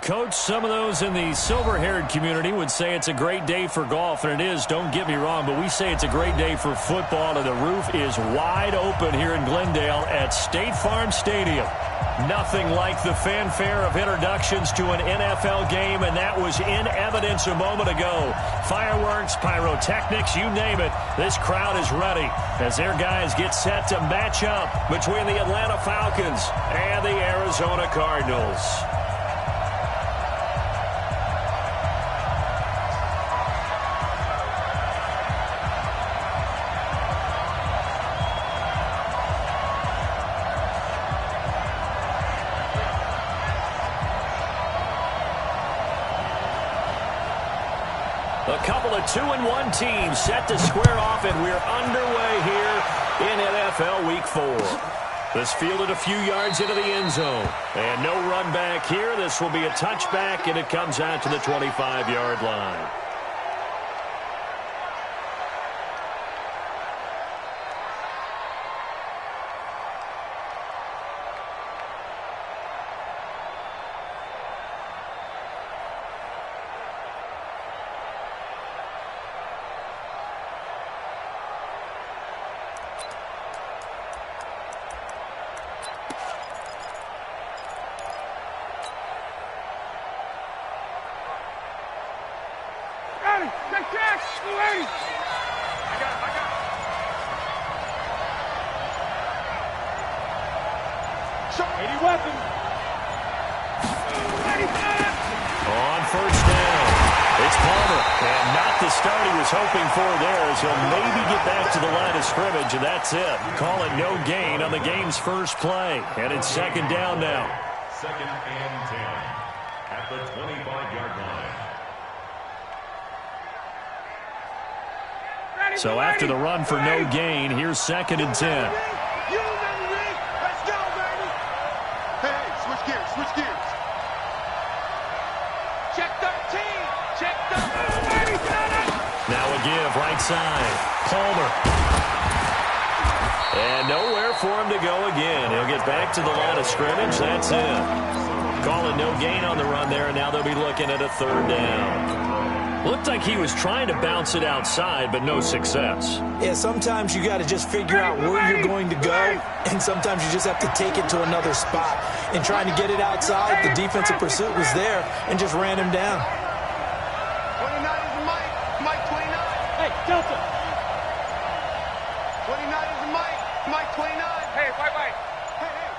Coach, some of those in the silver-haired community would say it's a great day for golf, and it is, don't get me wrong, but we say it's a great day for football, and the roof is wide open here in Glendale at State Farm Stadium. Nothing like the fanfare of introductions to an NFL game, and that was in evidence a moment ago. Fireworks, pyrotechnics, you name it. This crowd is ready as their guys get set to match up between the Atlanta Falcons and the Arizona Cardinals. A couple of 2-1 teams set to square off, and we're underway here in NFL Week 4. This fielded a few yards into the end zone. And no run back here. This will be a touchback, and it comes out to the 25-yard line. On first down, it's Palmer, and not the start he was hoping for there, as he'll maybe get back to the line of scrimmage, and that's it. Call it no gain on the game's first play, and it's second down now. Second and 10 at the 25-yard line. So after the run for no gain, here's second and 10. Switch gears. Check 13. Check 13. Now a give, right side. Palmer. And nowhere for him to go again. He'll get back to the line of scrimmage. That's it. Calling no gain on the run there, and now they'll be looking at a third down. Looked like he was trying to bounce it outside, but no success. Yeah, sometimes you got to just figure out where you're going to go, and sometimes you just have to take it to another spot. And trying to get it outside, the defensive pursuit was there and just ran him down. 29 is Mike. Mike 29. Hey, Delta. 29 is Mike. Mike 29. Hey,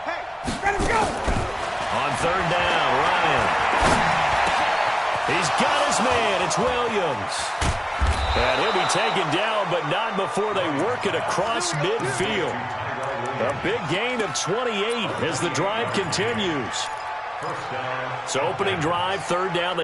Hey. Let him go. On third down, Ryan. He's got his man. It's Williams. And he'll be taken down, but not before they work it across midfield. A big gain of 28 as the drive continues. So opening drive, third down.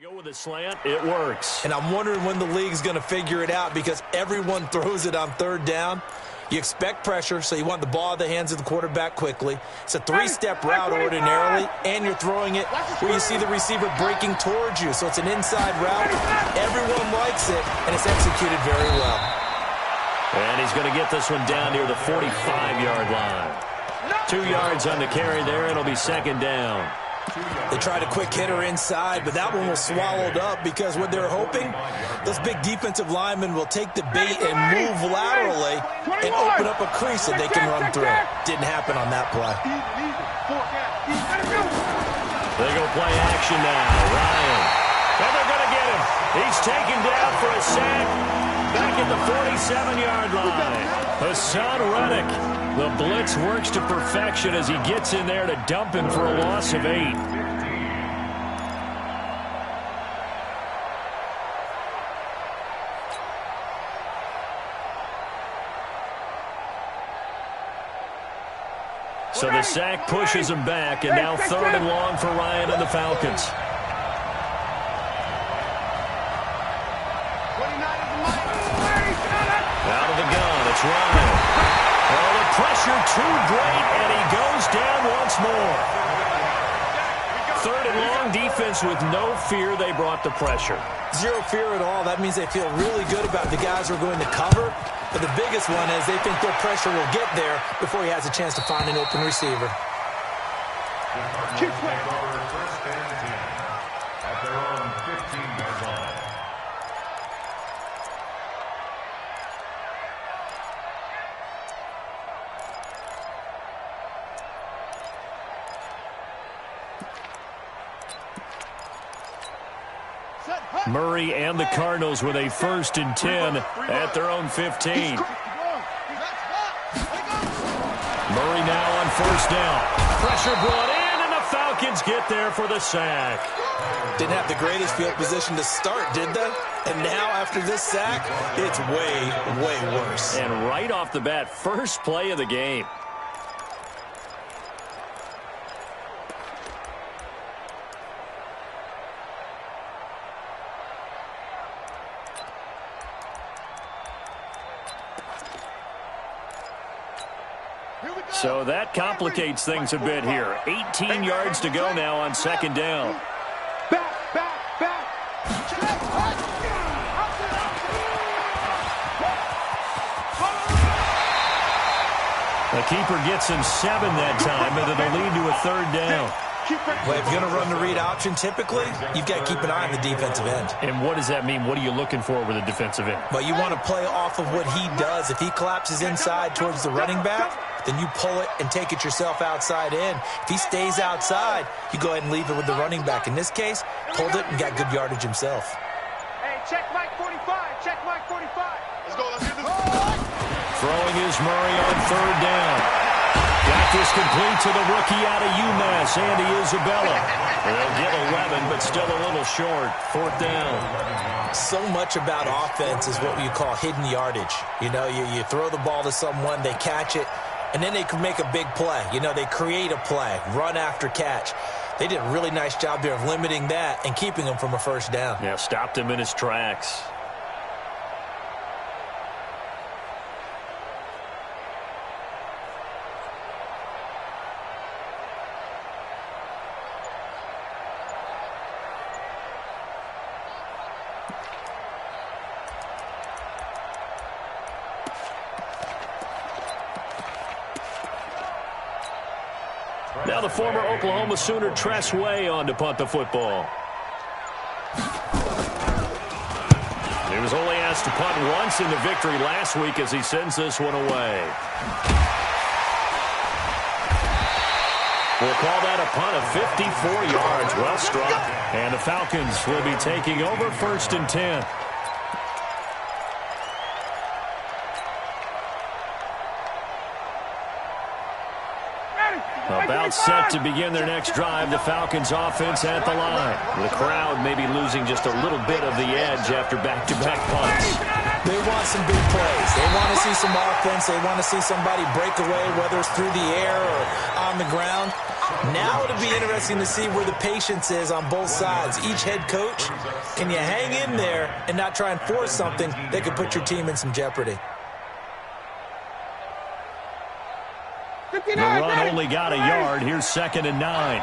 Go with a slant. It works. And I'm wondering when the league's going to figure it out because everyone throws it on third down. You expect pressure, so you want the ball in the hands of the quarterback quickly. It's a three-step route ordinarily, and you're throwing it where you see the receiver breaking towards you. So it's an inside route. Everyone likes it, and it's executed very well. And he's going to get this one down near the 45-yard line. 2 yards on the carry there. It'll be second down. They tried a quick hitter inside, but that one was swallowed up because what they're hoping, those big defensive linemen will take the bait and move laterally and open up a crease that they can run through. Didn't happen on that play. They go play action now. Ryan. And they're going to get him. He's taken down for a sack back at the 47-yard line. Hassan Reddick. The blitz works to perfection as he gets in there to dump him for a loss of 8. So the sack pushes him back, and now 3rd and long for Ryan and the Falcons. Out of the gun, it's Ryan. Oh, the pressure too great, and he goes down once more. 3rd and long, defense with no fear. They brought the pressure. Zero fear at all. That means they feel really good about the guys who are going to cover. But the biggest one is they think their pressure will get there before he has a chance to find an open receiver. Keep playing. First and 10 at their own 15-yard line. Murray and the Cardinals with a 1st and 10 at their own 15. Murray now on 1st down. Pressure brought in, and the Falcons get there for the sack. Didn't have the greatest field position to start, did they? And now after this sack, it's way, way worse. And right off the bat, first play of the game. So that complicates things a bit here. 18 yards to go now on 2nd down. Back. The keeper gets him 7 that time, and it'll lead to a 3rd down. Well, if you're going to run the read option, typically, you've got to keep an eye on the defensive end. And what does that mean? What are you looking for with a defensive end? Well, you want to play off of what he does. If he collapses inside towards the running back, then you pull it and take it yourself outside in. If he stays outside, you go ahead and leave it with the running back. In this case, pulled it and got good yardage himself. Hey, check Mike 45. Check Mike 45. Let's go. Let's get this. Throwing is Murray on 3rd down. Got this complete to the rookie out of UMass, Andy Isabella. They'll get 11, but still a little short. 4th down. So much about offense is what you call hidden yardage. You know, you throw the ball to someone, they catch it, and then they can make a big play. You know, they create a play, run after catch. They did a really nice job there of limiting that and keeping him from a 1st down. Yeah, stopped him in his tracks. Now the former Oklahoma Sooner Tress Way on to punt the football. He was only asked to punt once in the victory last week as he sends this one away. We'll call that a punt of 54 yards. Well struck. And the Falcons will be taking over 1st and 10. About set to begin their next drive, the Falcons offense at the line. The crowd may be losing just a little bit of the edge after back-to-back punts. They want some big plays. They want to see some offense. They want to see somebody break away, whether it's through the air or on the ground. Now it'll be interesting to see where the patience is on both sides. Each head coach, can you hang in there and not try and force something that could put your team in some jeopardy? The run only got a yard. Here's 2nd and 9.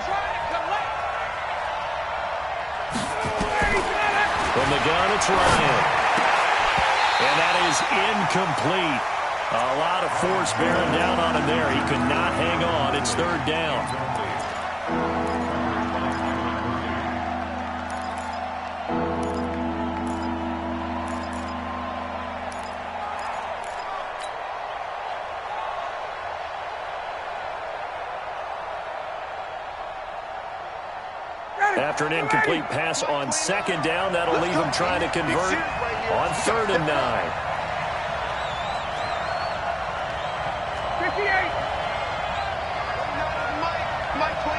From the gun, it's Ryan. And that is incomplete. A lot of force bearing down on him there. He could not hang on. It's 3rd down. After an incomplete pass on 2nd down, that'll leave him trying to convert on 3rd and 9. 58. Mike 29.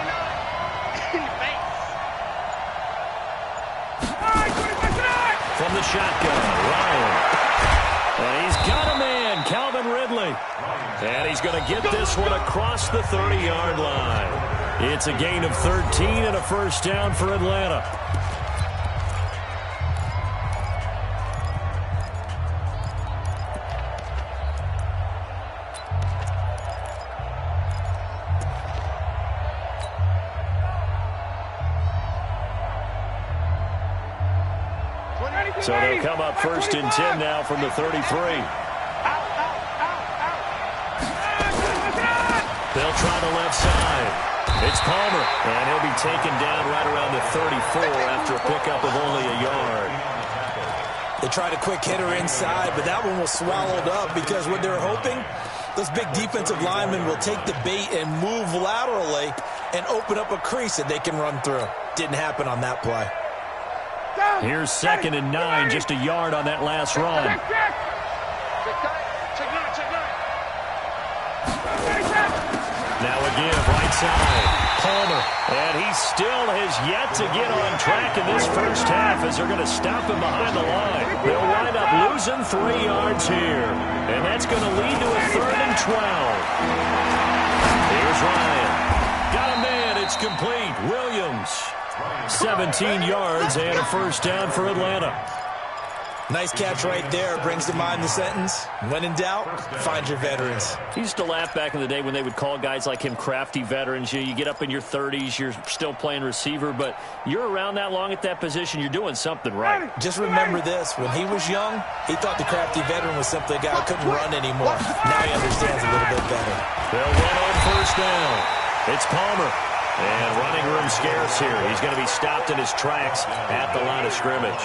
From the shotgun, Ryan. And he's got a man, Calvin Ridley. And he's going to get this one across the 30-yard line. It's a gain of 13 and a 1st down for Atlanta. So they'll come up 1st and 10 now from the 33. They'll try the left side. It's Palmer, and he'll be taken down right around the 34 after a pickup of only a yard. They tried a quick hitter inside, but that one was swallowed up because what they're hoping, those big defensive linemen will take the bait and move laterally and open up a crease that they can run through. Didn't happen on that play. Here's 2nd and 9, just a yard on that last run. Now again, right side, Palmer. And he still has yet to get on track in this first half as they're going to stop him behind the line. They'll wind up losing 3 yards here. And that's going to lead to a 3rd and 12. Here's Ryan. Got a man, it's complete. Williams. 17 yards and a 1st down for Atlanta. Nice catch right there. Brings to mind the sentence, when in doubt, find your veterans. He used to laugh back in the day when they would call guys like him crafty veterans. You get up in your 30s, you're still playing receiver, but you're around that long at that position, you're doing something right. Just remember this. When he was young, he thought the crafty veteran was simply a guy who couldn't run anymore. Now he understands a little bit better. They'll run on 1st down. It's Palmer. And running room scarce here. He's going to be stopped in his tracks at the line of scrimmage.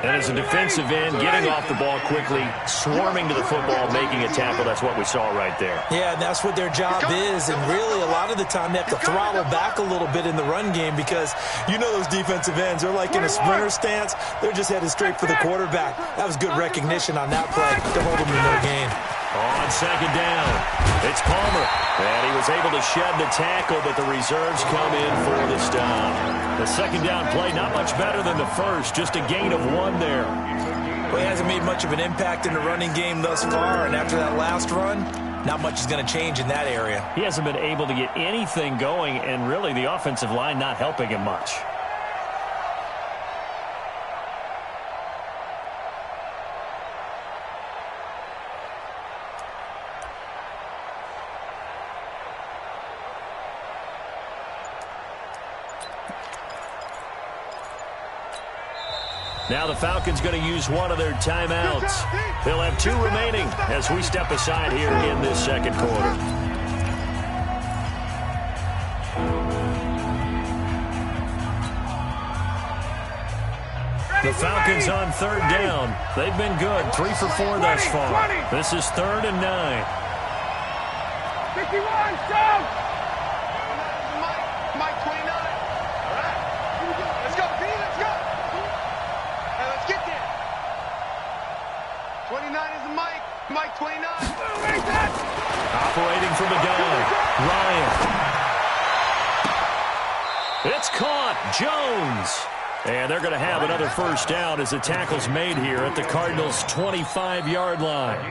And as a defensive end, getting off the ball quickly, swarming to the football, making a tackle, that's what we saw right there. Yeah, and that's what their job is. And really, a lot of the time, they have to throttle back a little bit in the run game because you know those defensive ends, they're like in a sprinter stance. They're just headed straight for the quarterback. That was good recognition on that play to hold them to no gain. On 2nd down, it's Palmer. And he was able to shed the tackle, but the reserves come in for the stop. The 2nd down play, not much better than the first, just a gain of 1 there. Well, he hasn't made much of an impact in the running game thus far, and after that last run, not much is going to change in that area. He hasn't been able to get anything going, and really the offensive line not helping him much. Now the Falcons going to use one of their timeouts. They'll have 2 remaining as we step aside here in this 2nd quarter. The Falcons on 3rd down. They've been good, 3 for 4 thus far. This is 3rd and 9. 51, go! Mike 29. All right. Let's go, P. Let's go. Hey, let's get there. 29 is the Mike. Mike 29. Operating from the gun, Ryan. It's caught. Jones. And they're going to have another first down as the tackle's made here at the Cardinals' 25-yard line.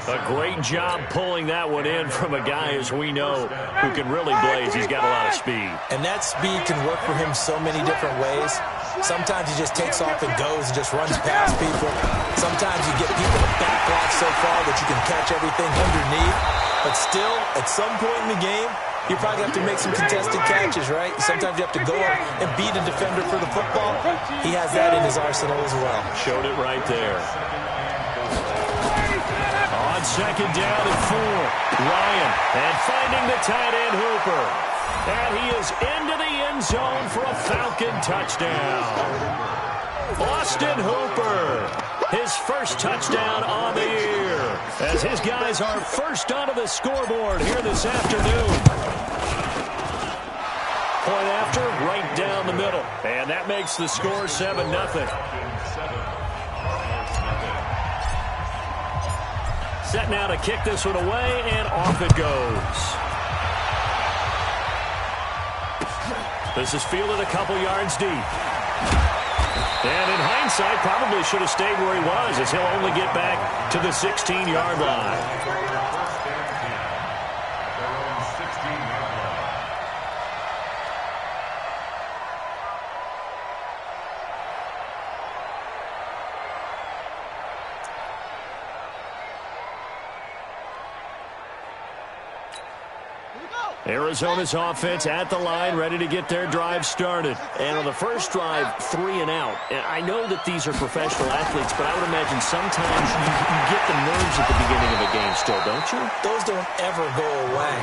A great job pulling that one in from a guy, as we know, who can really blaze. He's got a lot of speed. And that speed can work for him so many different ways. Sometimes he just takes off and goes and just runs past people. Sometimes you get people to back off so far that you can catch everything underneath. But still, at some point in the game, you probably have to make some contested catches, right? Sometimes you have to go up and beat a defender for the football. He has that in his arsenal as well. Showed it right there. On second down and 4, Ryan, and finding the tight end Hooper. And he is into the end zone for a Falcon touchdown. Austin Hooper, his first touchdown on the year, as his guys are first onto the scoreboard here this afternoon. Point after, right down the middle. And that makes the score 7-0. Set now to kick this one away, and off it goes. This is fielded a couple yards deep. And in hindsight, probably should have stayed where he was, as he'll only get back to the 16-yard line. Arizona's offense at the line, ready to get their drive started. And on the first drive, 3 and out. And I know that these are professional athletes, but I would imagine sometimes you get the nerves at the beginning of a game still, don't you? Those don't ever go away.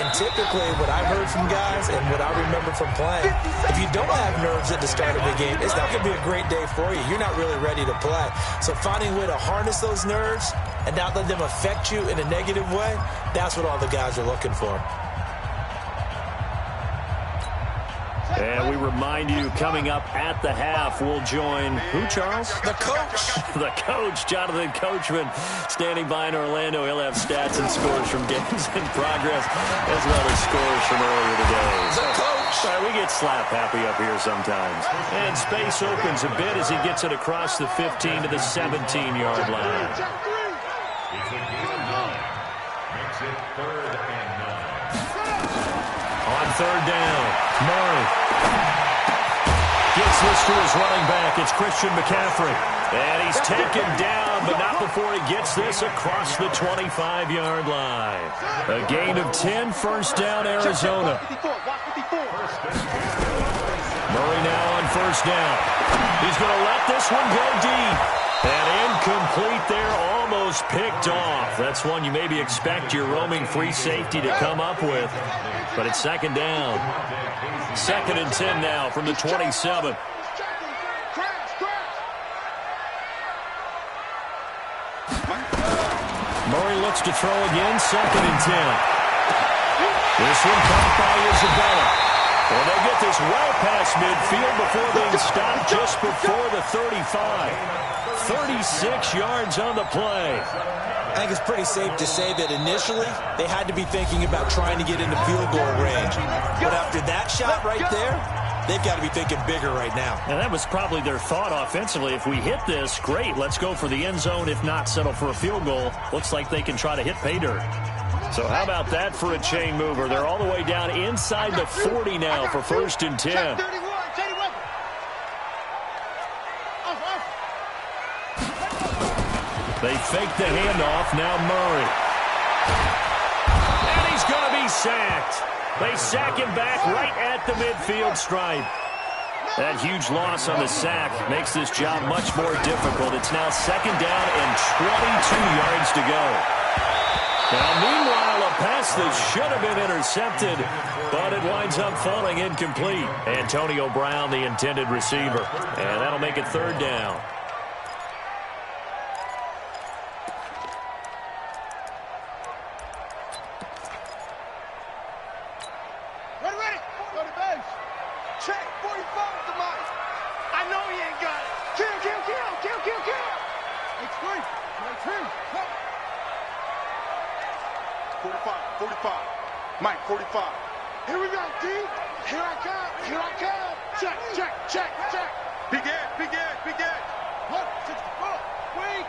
And typically, what I've heard from guys and what I remember from playing, if you don't have nerves at the start of the game, it's not going to be a great day for you. You're not really ready to play. So finding a way to harness those nerves and not let them affect you in a negative way, that's what all the guys are looking for. And we remind you, coming up at the half, we'll join who, Charles? The coach. The coach, Jonathan Coachman, standing by in Orlando. He'll have stats and scores from games in progress, as well as scores from earlier today. The coach. We get slap happy up here sometimes. And space opens a bit as he gets it across the 15 to the 17-yard line. It's a game of 9. Makes it 3rd and 9. On third down, Murray gets this to his running back. It's Christian McCaffrey. And he's taken down, but not before he gets this across the 25-yard line. A gain of 10, first down, Arizona. Murray now on first down. He's going to let this one go deep. And incomplete there, almost picked off. That's one you maybe expect your roaming free safety to come up with. But it's second down. 2nd and 10 now from the 27. Murray looks to throw again, 2nd and 10. This one caught by Isabella. And they get this well past midfield before being stopped just before the 35. 36 yards on the play. I think it's pretty safe to say that initially they had to be thinking about trying to get into field goal range. But after that shot right there, they've got to be thinking bigger right now. And that was probably their thought offensively. If we hit this, great, let's go for the end zone. If not, settle for a field goal. Looks like they can try to hit pay dirt. So how about that for a chain mover? They're all the way down inside the 40 now for 1st and 10. They fake the handoff, now Murray. And he's going to be sacked. They sack him back right at the midfield stripe. That huge loss on the sack makes this job much more difficult. It's now 2nd down and 22 yards to go. Now, meanwhile, a pass that should have been intercepted, but it winds up falling incomplete. Antonio Brown, the intended receiver. And that'll make it 3rd down. Check 45 to Mike. I know he ain't got it. Kill. It's free. 45. Mike, 45. Here we go, D. Here I come. Check. Begin. Look, 64. Wait.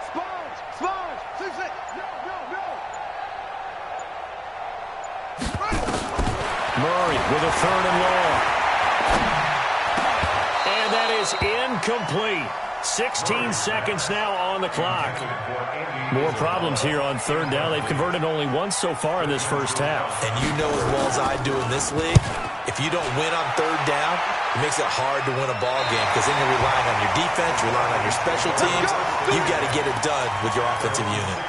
Sponge. 6. No. Murray with a 3rd and long. And that is incomplete. 16 seconds now on the clock. More problems here on 3rd down. They've converted only once so far in this first half. And you know as well as I do in this league, if you don't win on 3rd down, it makes it hard to win a ball game because then you're relying on your defense, you're relying on your special teams. You've got to get it done with your offensive unit.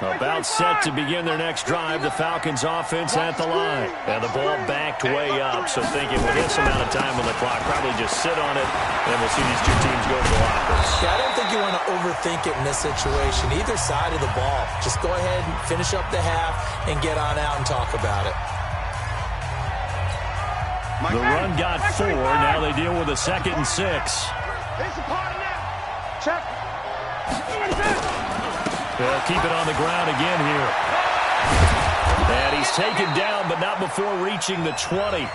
About set to begin their next drive. The Falcons offense at the line. And the ball backed way up. So thinking with this amount of time on the clock, probably just sit on it, and we'll see these two teams go to the lockers. Yeah, I don't think you want to overthink it in this situation. Either side of the ball. Just go ahead and finish up the half and get on out and talk about it. The run got 4. Now they deal with a 2nd and 6. It's a party now. Check. They'll keep it on the ground again here. And he's taken down, but not before reaching the 20.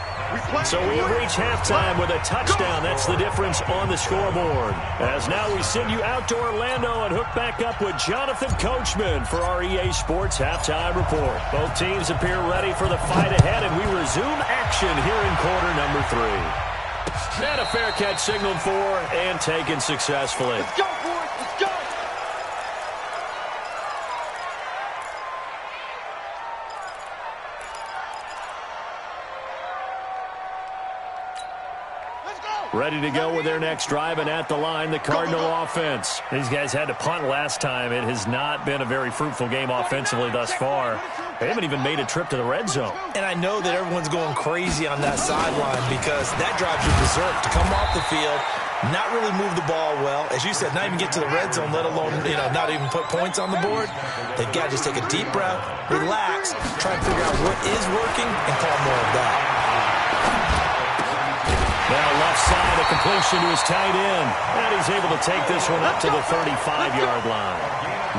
So we have reached halftime with a touchdown. That's the difference on the scoreboard. As now we send you out to Orlando and hook back up with Jonathan Coachman for our EA Sports Halftime Report. Both teams appear ready for the fight ahead, and we resume action here in quarter number 3. And a fair catch signaled for and taken successfully. Let's go, boys. Let's go. Ready to go with their next drive, and at the line, the Cardinal offense. These guys had to punt last time. It has not been a very fruitful game offensively thus far. They haven't even made a trip to the red zone. And I know that everyone's going crazy on that sideline because that drives you berserk to come off the field, not really move the ball well. As you said, not even get to the red zone, let alone, not even put points on the board. They've got to just take a deep breath, relax, try and figure out what is working, and call more of that. Now left side, a completion to his tight end. And he's able to take this one up to the 35-yard line.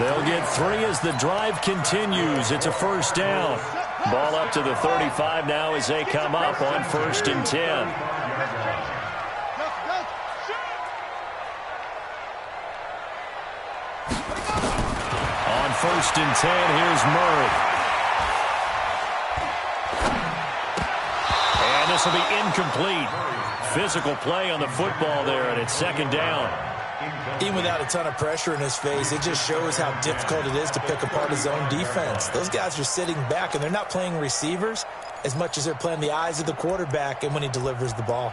They'll get 3 as the drive continues. It's a 1st down. Ball up to the 35 now as they come up on 1st and 10. On 1st and 10, here's Murray. And this will be incomplete. Physical play on the football there, and it's 2nd down. Even without a ton of pressure in his face, it just shows how difficult it is to pick apart his own defense. Those guys are sitting back, and they're not playing receivers as much as they're playing the eyes of the quarterback and when he delivers the ball.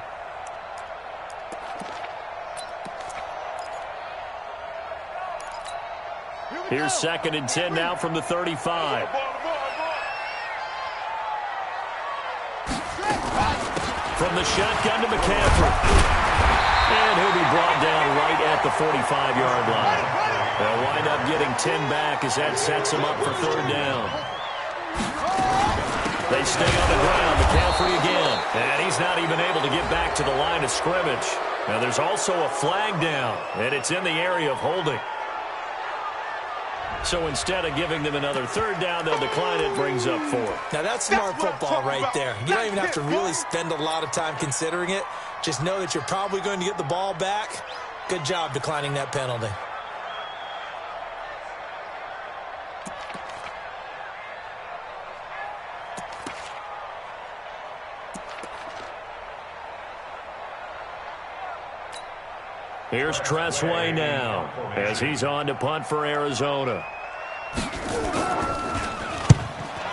Here's 2nd and 10 now from the 35. From the shotgun to McCaffrey. And he'll be brought down right at the 45-yard line. They'll wind up getting 10 back as that sets them up for 3rd down. They stay on the ground. McCaffrey again. And he's not even able to get back to the line of scrimmage. Now there's also a flag down, and it's in the area of holding. So instead of giving them another 3rd down, they'll decline it, brings up 4. Now that's smart football right there. You don't even have to really spend a lot of time considering it. Just know that you're probably going to get the ball back. Good job declining that penalty. Here's Tressway now as he's on to punt for Arizona.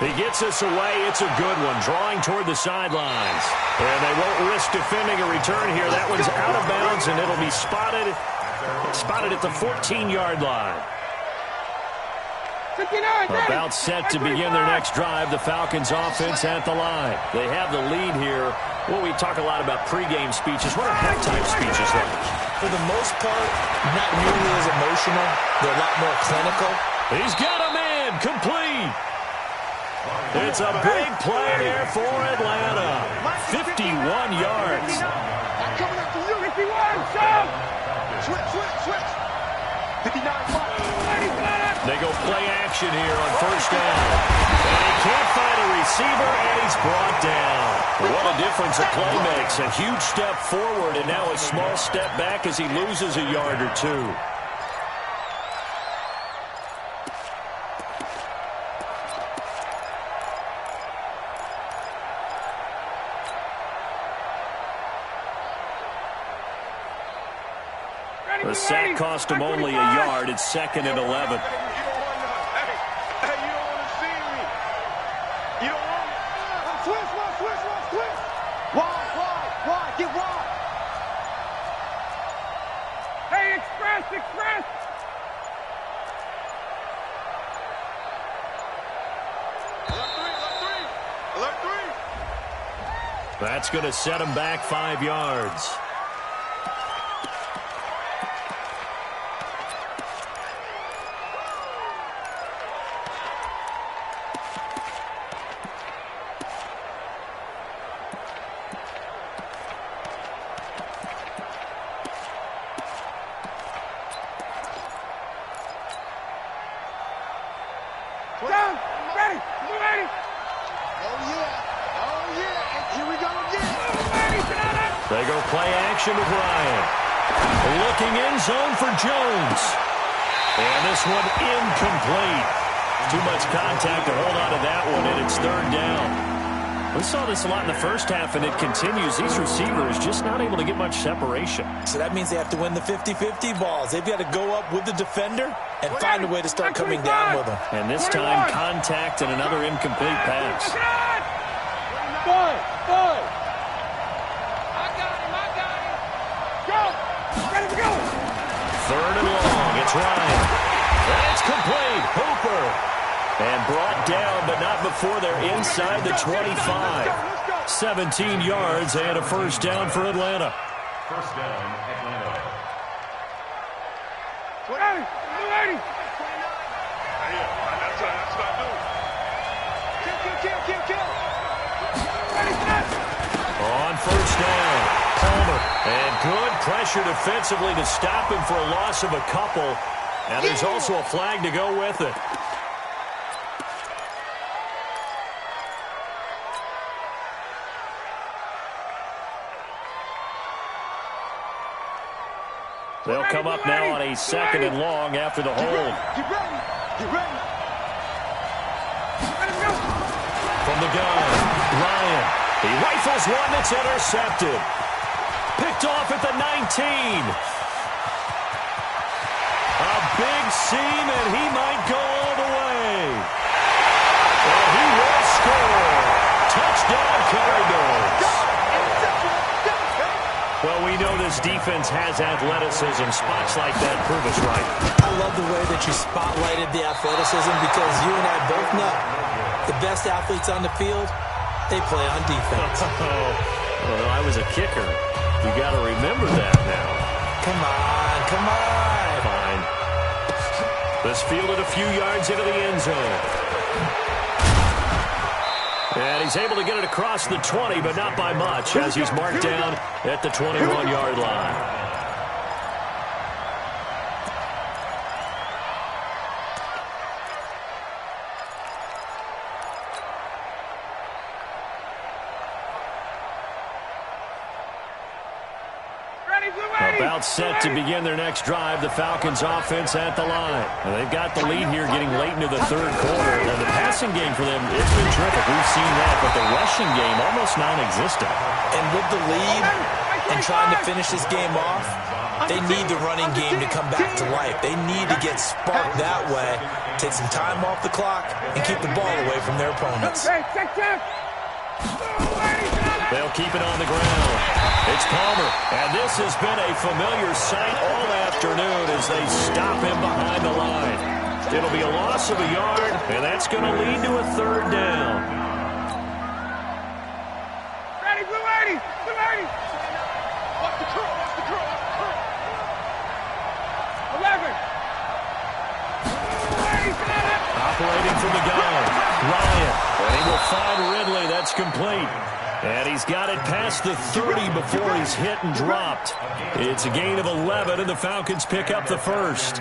He gets this away. It's a good one, drawing toward the sidelines. And they won't risk defending a return here. That one's out of bounds, and it'll be spotted at the 14-yard line. About set to begin their next drive, the Falcons offense at the line. They have the lead here. Well, we talk a lot about pregame speeches. What are halftime speeches like? For the most part, not nearly as emotional. They're a lot more clinical. He's got a man, complete. It's a big play there for Atlanta. 51 yards. Coming up for you, 51, son. Switch. 59, 35. They go play action here on first down. And he can't find a receiver, and he's brought down. What a difference a play makes. A huge step forward, and now a small step back as he loses a yard or two. The sack cost him only a yard. It's 2nd and 11. You don't want to see me. You don't want to. Switch. Wide. Get wide. Hey, express. Alert three. That's going to set him back 5 yards. They go play action with Ryan. Looking in zone for Jones. And this one incomplete. Too much contact to hold on to that one, and it's 3rd down. We saw this a lot in the first half, and it continues. These receivers just not able to get much separation. So that means they have to win the 50-50 balls. They've got to go up with the defender and find a way to start coming down with them. And this time, contact and another incomplete pass. Good. Go. 3rd and long. It's Ryan. And it's complete. Hooper. And brought down, but not before they're inside the 25. 17 yards and a first down for Atlanta. First down, Atlanta. 20. That's what I do. Kill. On first down, Palmer. And good pressure defensively to stop him for a loss of a couple. And there's also a flag to go with it. They'll come up now on a 2nd and long after the hold. Get ready. From the gun, Ryan. He rifles one that's intercepted. Picked off at the 19. A big seam, and he might go all the way. And he will score. Touchdown, Cardinals. Well, we know this defense has athleticism. Spots like that prove us right. I love the way that you spotlighted the athleticism because you and I both know the best athletes on the field, they play on defense. Well, I was a kicker. You got to remember that now. Come on. Fine. This fielded a few yards into the end zone. And he's able to get it across the 20, but not by much, as he's marked down at the 21-yard line. About set to begin their next drive. The Falcons offense at the line. And they've got the lead here getting late into the 3rd quarter. And the passing game for them, it's been terrific. We've seen that. But the rushing game, almost non-existent. And with the lead and trying to finish this game off, they need the running game to come back to life. They need to get sparked that way, take some time off the clock, and keep the ball away from their opponents. They'll keep it on the ground. It's Palmer, and this has been a familiar sight all afternoon as they stop him behind the line. It'll be a loss of a yard, and that's going to lead to a 3rd down. Ready, Blue 80! Watch the curl! 11! Operating from the gun, Ryan, and he will find Ridley. That's complete. And he's got it past the 30 before he's hit and dropped. It's a gain of 11, and the Falcons pick up the first.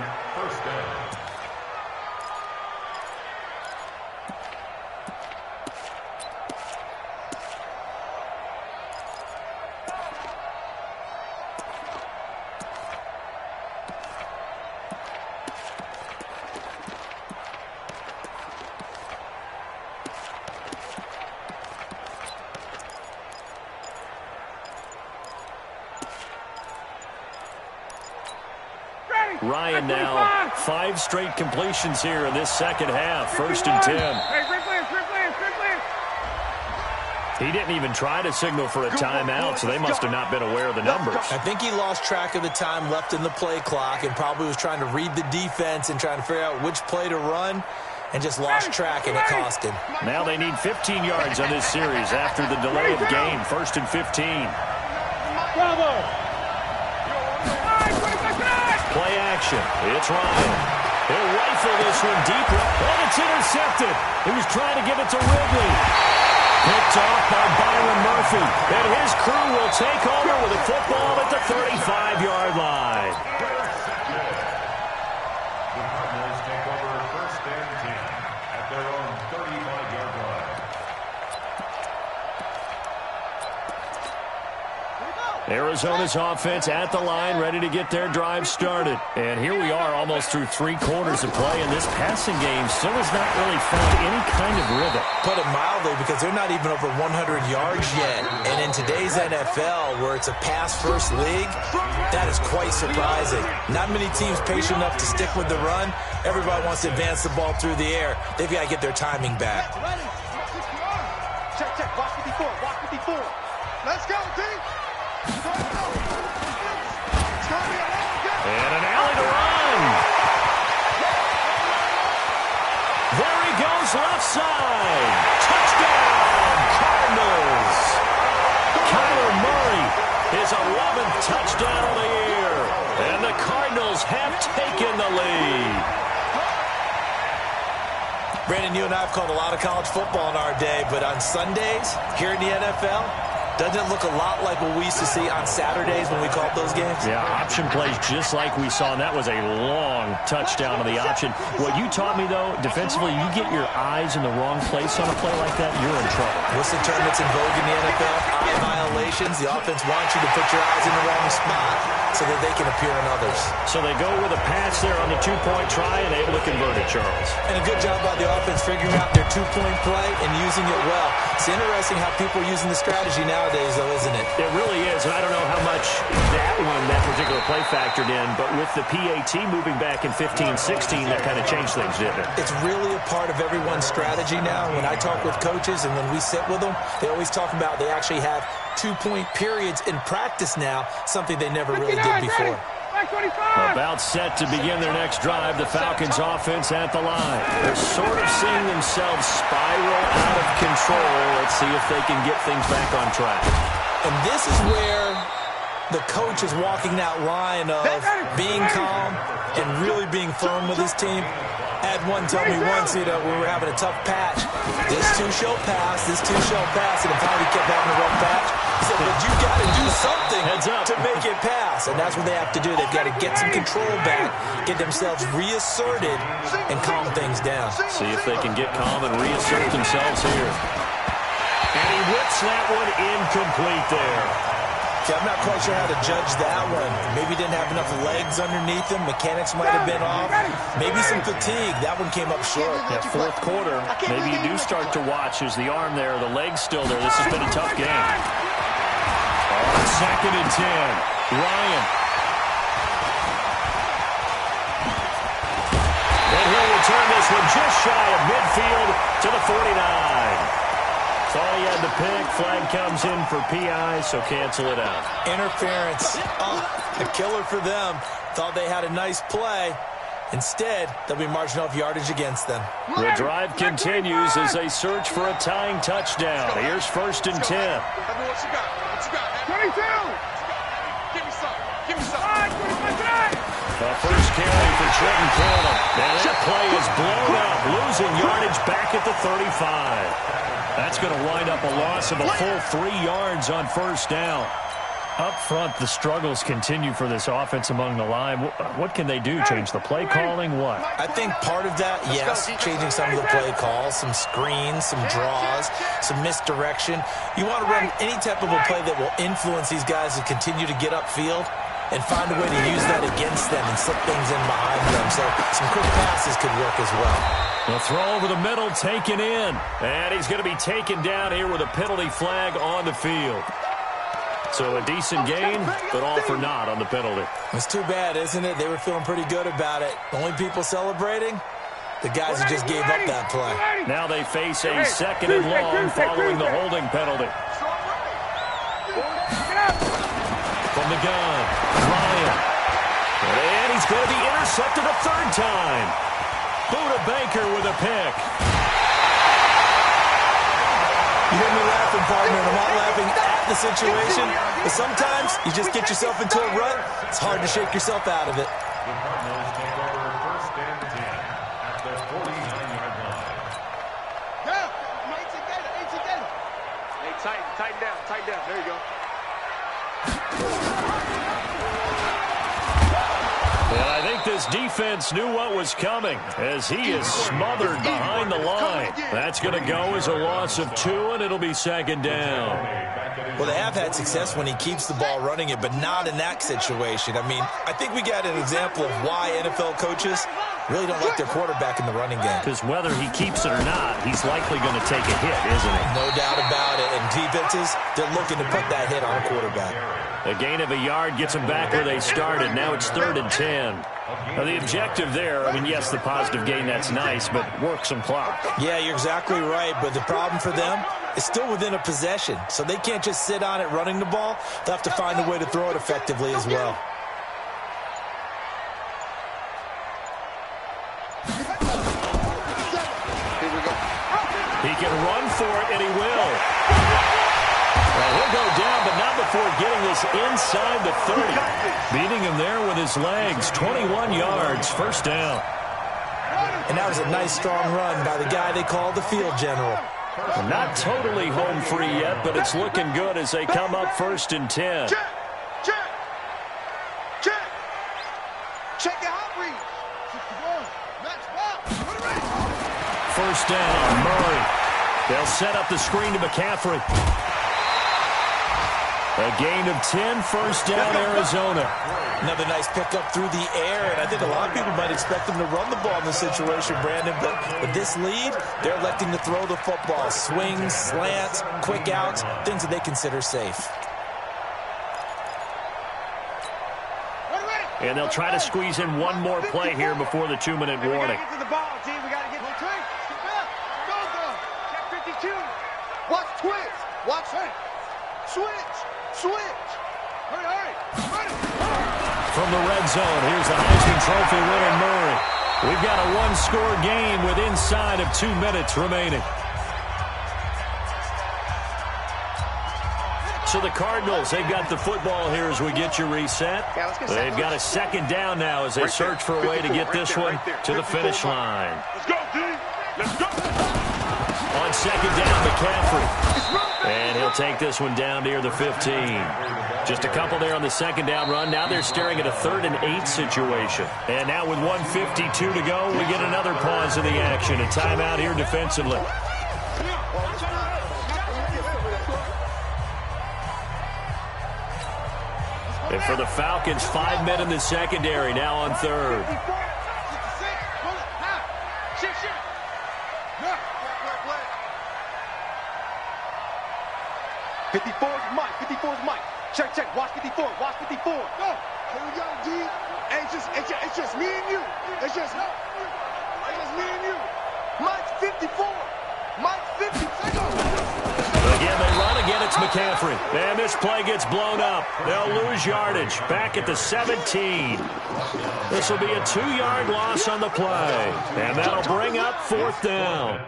Ryan now 5 straight completions here in this second half. 1st and 10. He didn't even try to signal for a timeout, so they must have not been aware of the numbers. I think he lost track of the time left in the play clock and probably was trying to read the defense and trying to figure out which play to run and just lost track, and it cost him. Now they need 15 yards on this series after the delay of game. 1st and 15. Play action. It's Ryan. He'll rifle this one deep, and it's intercepted. He was trying to give it to Ridley. Picked off by Byron Murphy. And his crew will take over with a football at the 35-yard line. The Cardinals take over 1st and 10 at their own 35-yard line. Arizona's offense at the line, ready to get their drive started. And here we are almost through 3 quarters of play, and this passing game still has not really found any kind of rhythm. Put it mildly, because they're not even over 100 yards yet. And in today's NFL, where it's a pass-first league, that is quite surprising. Not many teams patient enough to stick with the run. Everybody wants to advance the ball through the air. They've got to get their timing back. Check, watch 54, watch 54. Let's go, D. And an alley to run. There he goes, left side. Touchdown, Cardinals. Kyler Murray, his 11th touchdown of the year. And the Cardinals have taken the lead. Brandon, you and I have called a lot of college football in our day, but on Sundays, here in the NFL, doesn't it look a lot like what we used to see on Saturdays when we called those games? Yeah, option plays just like we saw, and that was a long touchdown of the option. What you taught me, though, defensively, you get your eyes in the wrong place on a play like that, you're in trouble. What's the term that's in vogue in the NFL? Eye violations. The offense wants you to put your eyes in the wrong spot so that they can appear in others. So they go with a pass there on the 2-point try and able to convert it, Charles. And a good job by the offense figuring out their 2-point play and using it well. It's interesting how people are using the strategy nowadays, though, isn't it? It really is, and I don't know how much that particular play factored in, but with the PAT moving back in 15-16, that kind of changed things, didn't it? It's really a part of everyone's strategy now. When I talk with coaches and when we sit with them, they always talk about they actually have 2-point periods in practice now, something they never really did before. About set to begin their next drive, the Falcons offense at the line. They're sort of seeing themselves spiral out of control. Let's see if they can get things back on track. And this is where the coach is walking that line of being calm and really being firm with his team. I had one tell me once, we were having a tough patch. This too shall pass, and then finally kept having a rough patch. He said, but you got to do something to make it pass. And that's what they have to do. They've got to get some control back, get themselves reasserted, and calm things down. See if they can get calm and reassert themselves here. And he whips that one incomplete there. Okay, I'm not quite sure how to judge that one. Maybe didn't have enough legs underneath him. Mechanics might have been off. Maybe some fatigue. That one came up short. Yeah, 4th quarter, maybe you do start to watch as the arm there, the leg's still there. This has been a tough game. 2nd and 10. Ryan. And he'll return this one just shy of midfield to the 49. That's all he had to pick. Flag comes in for PI, so cancel it out. Interference. Oh, a killer for them. Thought they had a nice play. Instead, they'll be marching off yardage against them. The drive continues as they search for a tying touchdown. Here's 1st and 10. What you got? 22. Give me some. The first carry for Trenton Cannon. And that play is blown up, losing yardage back at the 35. That's going to wind up a loss of a full 3 yards on 1st down. Up front, the struggles continue for this offense among the line. What can they do? Change the play calling? What? I think part of that, yes, changing some of the play calls, some screens, some draws, some misdirection. You want to run any type of a play that will influence these guys to continue to get upfield and find a way to use that against them and slip things in behind them. So some quick passes could work as well. The throw over the middle taken in. And he's going to be taken down here with a penalty flag on the field. So a decent gain, but all for naught on the penalty. It's too bad, isn't it? They were feeling pretty good about it. The only people celebrating, the guys who just gave up that play. Now they face a second and long following the holding penalty. From the gun, Ryan. And he's going to be intercepted a third time. Buda Baker with a pick. You hear me laughing, partner, and I'm not laughing at the situation, but sometimes you just get yourself into a rut. It's hard to shake yourself out of it. The Cardinals take over first and 10 at the 49-yard line. Yeah, eight together. Hey, tighten down. There you go. And I think this defense knew what was coming as he is smothered behind the line. That's going to go as a loss of 2, and it'll be second down. Well, they have had success when he keeps the ball running it, but not in that situation. I mean, I think we got an example of why NFL coaches really don't like their quarterback in the running game. Because whether he keeps it or not, he's likely going to take a hit, isn't he? No doubt about it. And defenses, they're looking to put that hit on a quarterback. A gain of a yard gets them back where they started. Now it's 3rd and 10. Now the objective there, I mean, yes, the positive gain, that's nice, but work some clock. Yeah, you're exactly right. But the problem for them is still within a possession. So they can't just sit on it running the ball. They'll have to find a way to throw it effectively as well. He can run for it, and he will. Well, he'll go down, but not before getting this inside the 30. Beating him there with his legs. 21 yards, first down. And that was a nice, strong run by the guy they call the field general. Not totally home free yet, but it's looking good as they come up 1st and 10. Check your hot read. First down, Murray. They'll set up the screen to McCaffrey. A gain of 10, first down, Arizona. Another nice pickup through the air, and I think a lot of people might expect them to run the ball in this situation, Brandon, but with this lead, they're electing to throw the football. Swings, slants, quick outs, things that they consider safe. And they'll try to squeeze in one more play here before the 2-minute warning. Get to the ball, team. We got to get to the train. Check 52. Watch twitch. Watch it. Switch. Hurry. From the red zone, here's the Heisman Trophy winner, Murray. We've got a one-score game with inside of 2 minutes remaining. So the Cardinals, they've got the football here as we get you reset. They've got a second down now as they search for a way to get this one to the finish line. Let's go, D. Let's go. On second down, McCaffrey. And he'll take this one down near the 15. Just a couple there on the second down run. Now they're staring at a 3rd and 8 situation. And now with 1:52 to go, we get another pause in the action. A timeout here defensively. And for the Falcons, 5 men in the secondary, now on 3rd. 54's Mike. Check. Watch 54. No. Here we go, D. It's just me and you. It's just me and you. Mike's 54. Again, they run again. It's McCaffrey. And this play gets blown up. They'll lose yardage. Back at the 17. This will be a 2-yard loss on the play. And that'll bring up 4th down.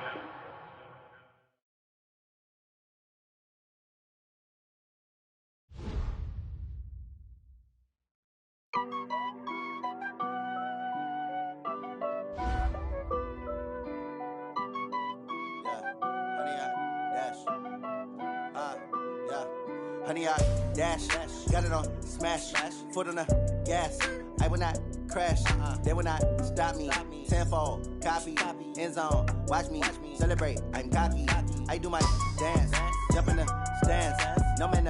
Honey, I dash, got it on smash, foot on the gas. I will not crash, they will not stop me. Tenfold, copy, end zone, watch me celebrate. I'm cocky, I do my dance, jump in the stands. No man,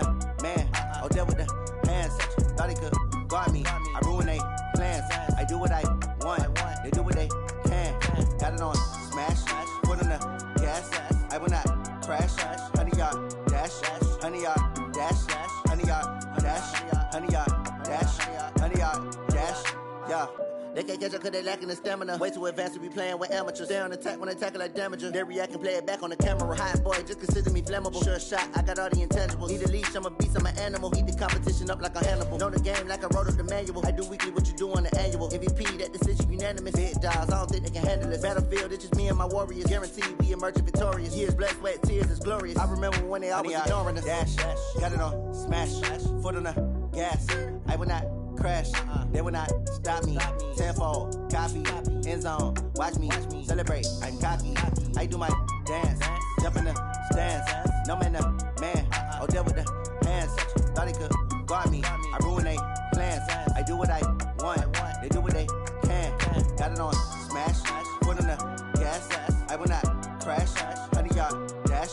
man, oh there with the hands. Thought he could guard me, I ruin they plans. I do what I want, they do what they can. Got it on smash, foot on the gas. I will not crash, honey, y'all dash, honey, y'all dash, honey, y'all can't catch up cause they lacking the stamina. Way too advanced to be playing with amateurs. Stay on attack when they tackle like damager. They react and play it back on the camera. Hot boy, just consider me flammable. Sure shot, I got all the intangibles. Need a leash, I'm a beast, I'm an animal. Eat the competition up like a Hannibal. Know the game like I wrote up the manual. I do weekly what you do on the annual. MVP, that decision unanimous. Big dogs, I don't think they can handle it. Battlefield, it's just me and my warriors. Guaranteed we emerge victorious. Years, blood, sweat, tears, it's glorious. I remember when they always ignoring us. Dash, got it on, smash, foot on the gas. I will not crash, they will not stop me. Tenfold, copy, end zone, watch me celebrate. I'm cocky, I do my dance, jump in the stands. No man, man, oh there with the hands. Thought he could guard me, I ruin they plans. I do what I want, they do what they can. Got it on, smash, foot on the gas. I will not crash, 100-yard dash,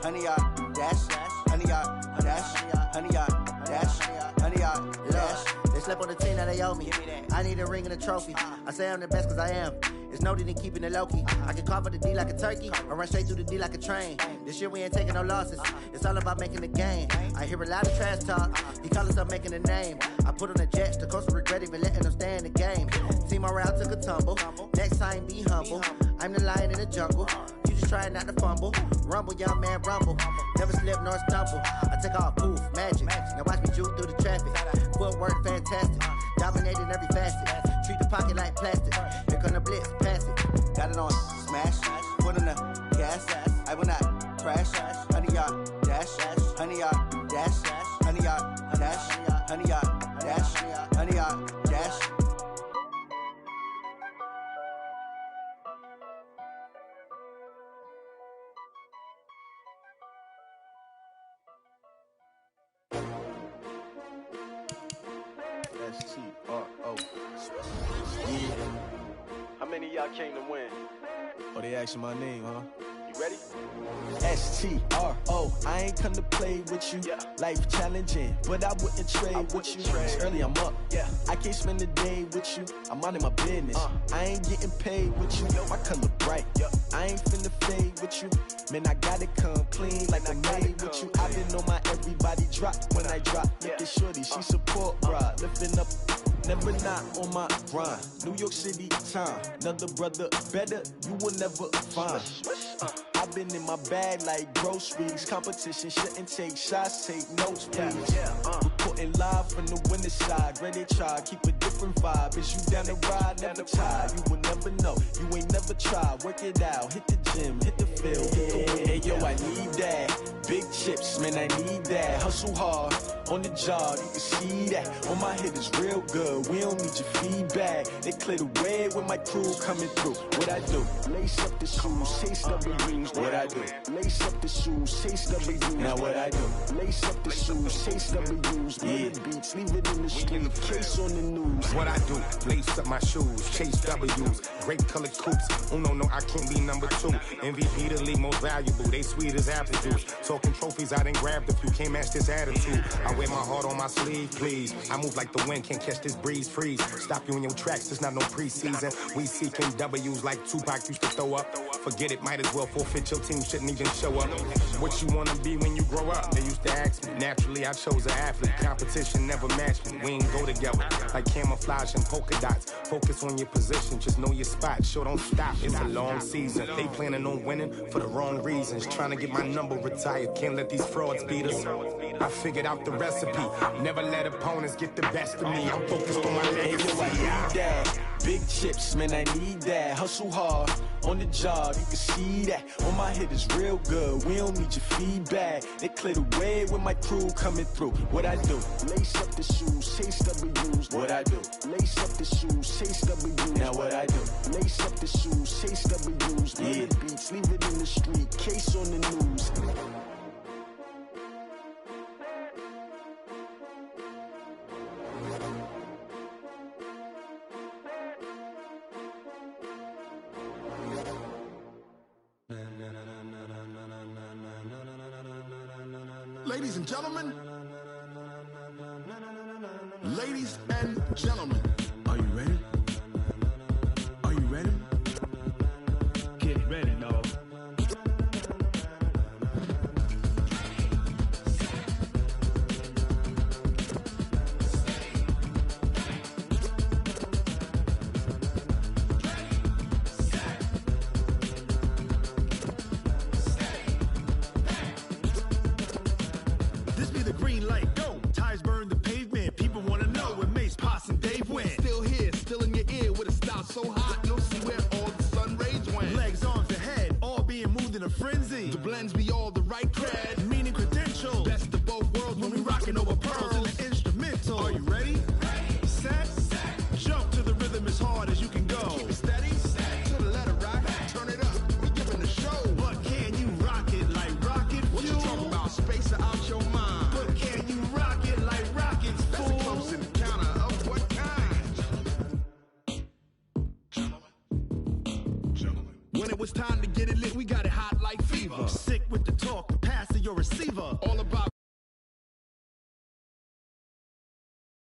100-yard dash, 100-yard dash, 100-yard dash, 100-yard dash. They slept on the team that they owe me. I need a ring and a trophy. I say I'm the best cause I am. It's noted in keeping it low-key. I can carve up the D like a turkey or run straight through the D like a train. This year we ain't taking no losses. It's all about making the game. I hear a lot of trash talk. He call himself making a name. I put on the Jets. The coach will regret even letting them stay in the game. Team morale took a tumble. Next time be humble. I'm the lion in the jungle. You just trying not to fumble. Rumble, young man, rumble. Never slip nor stumble. I take off, poof, magic. Now watch me juke through the traffic. Footwork fantastic. Dominating every facet. Treat the pocket like plastic. Here come the blitz, pass it. Got it on, smash. Foot on the gas. I will not crash. 100-yard dash. 100-yard dash. 100-yard dash. 100-yard dash. 100-yard dash. S-T-R-O. How many of y'all came to win? Oh, they asking my name, huh? You ready? S-T-R-O, I ain't come to play with you. Yeah. Life challenging, but I wouldn't trade with you. It's early, I'm up. Yeah. I can't spend the day with you. I'm minding my business. I ain't getting paid with you. My color bright. I ain't finna fade with you. Man, I gotta come clean like I'm made with you. I been on my everybody drop when I drop. Look at shorty, she support rod. Lifting up, never not on my grind. New York City time, another brother better, you will never find. I've been in my bag like groceries. Competition shouldn't take shots, take notes, please. Reporting live from the winter side. Ready to try, keep a different vibe. Is you down the ride, never tired. You will never know, you ain't never tried. Work it out, hit the gym, hit the field. Hey yo, I need that. Big chips, man, I need that. Hustle hard, on the job, you can see that. On my head is real good, we don't need your feedback. They clear the way with my crew coming through. What I do? Lace up the shoes, chase W's. What I do? Lace up the shoes, chase W's. Now what I do? Lace up the shoes, chase W's. Yeah. Beats, leave it in the street, case on the news. What I do? Lace up my shoes, chase W's. Grape colored coops. Uno, no, I can't be number 2. MVP the league most valuable. They sweet as apple juice. Talking trophies, I done grabbed a few. Can't match this attitude. I wear my heart on my sleeve, please. I move like the wind, can't catch this breeze, freeze. Stop you in your tracks, there's not no preseason. We seeking W's like Tupac used to throw up. Forget it, might as well forfeit, your team shouldn't even show up. What you wanna be when you grow up? They used to ask me. Naturally, I chose an athlete. Competition never matched me. We ain't go together. Like camouflage and polka dots. Focus on your position, just know your spot. Sure, don't stop, it's a long season. They planning on winning for the wrong reasons. Trying to get my number retired, can't let these frauds beat us. I figured out the recipe. Never let opponents get the best of me. I'm focused on my legacy. I need that. Big chips, man, I need that. Hustle hard, on the job, you can see that. On my head is real good, we don't need your feedback. They clear the way with my crew coming through. What I do? Lace up the shoes, chase W's. What I do? Lace up the shoes, chase W's. Now what I do? Lace up the shoes, chase W's. Yeah. Beats, leave it in the street, case on the news. Ladies and gentlemen, ladies and gentlemen, are you ready? Are you ready? Get ready, dog. like go. Tires burn the pavement. People want to know where Mace, Potts, and Dave went. Still here, still in your ear with a style so hot. You'll see where all the sun rays went. Legs, arms, and head, all being moved in a frenzy. The blends be all the right cred. Meaning credentials. Best of both worlds when we rockin' over pearls in the instrumental. Are you ready? Ready. Set. Jump to the rhythm as hard as you can go. Keep it steady. To the letter rock. Turn it up. We giving the show. But can you rock it like rocket fuel? What you talking about? Space or out your mind? But can you rock it like rockets, fool? That's a close encounter of what kind? Gentlemen. When it was time to get it lit, we got it hot like fever. Sick with the talk.